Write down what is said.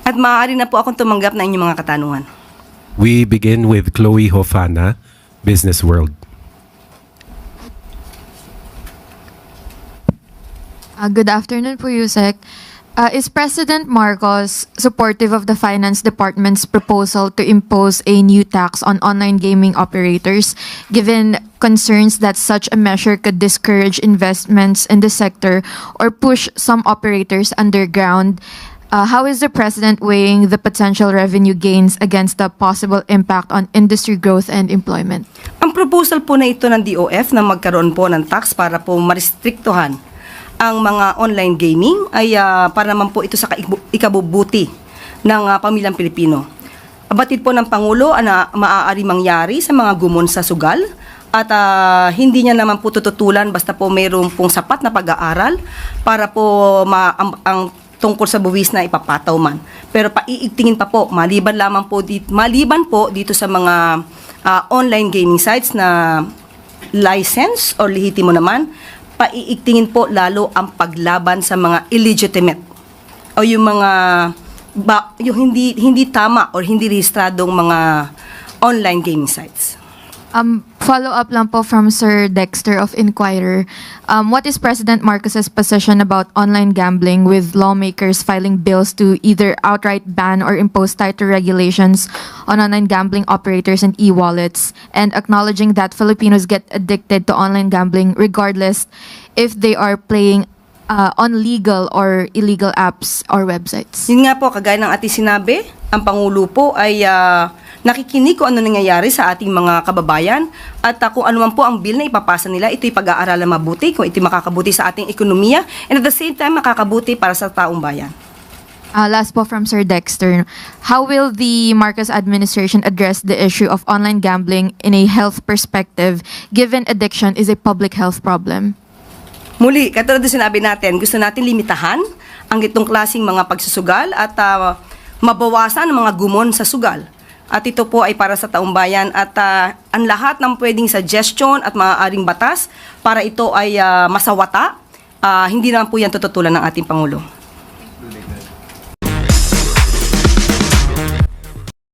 At maaari na po akong tumanggap ng inyong mga katanungan. We begin with Chloe Hofana, Business World. Good afternoon po, Yusek. Is President Marcos supportive of the Finance Department's proposal to impose a new tax on online gaming operators, given concerns that such a measure could discourage investments in the sector or push some operators underground? How is the President weighing the potential revenue gains against the possible impact on industry growth and employment? Ang proposal po na ito ng DOF na magkaroon po ng tax para po marestriktuhan ang mga online gaming ay para naman po ito sa ikabubuti ng pamilyang Pilipino. Abatid po ng Pangulo na maaari mangyari sa mga gumon sa sugal at hindi niya naman po tututulan basta po mayroon pong sapat na pag-aaral para po ang tungkol sa buwis na ipapataw man. Pero paiigtingin pa po, maliban po dito sa mga online gaming sites na license or lehitimo naman, paiigtingin po lalo ang paglaban sa mga illegitimate o yung mga yung hindi tama or hindi rehistradong mga online gaming sites. Follow up lang po from Sir Dexter of Inquirer. What is President Marcos's position about online gambling, with lawmakers filing bills to either outright ban or impose tighter regulations on online gambling operators and e-wallets, and acknowledging that Filipinos get addicted to online gambling regardless if they are playing on legal or illegal apps or websites? Yun nga po, kagaya ng ating sinabi, ang Pangulo po ay nakikinig kung ano nangyayari sa ating mga kababayan at kung ano man po ang bill na ipapasa nila, ito'y pag-aaralan mabuti, kung ito'y makakabuti sa ating ekonomiya and at the same time makakabuti para sa taong bayan. Last po from Sir Dexter. How will the Marcos administration address the issue of online gambling in a health perspective, given addiction is a public health problem? Muli, katulad din sinabi natin, gusto natin limitahan ang itong klaseng mga pagsusugal at mabawasan ang mga gumon sa sugal. At ito po ay para sa taong bayan at ang lahat ng pwedeng suggestion at maaaring batas para ito ay masawata, hindi naman po yan tututulan ng ating Pangulo.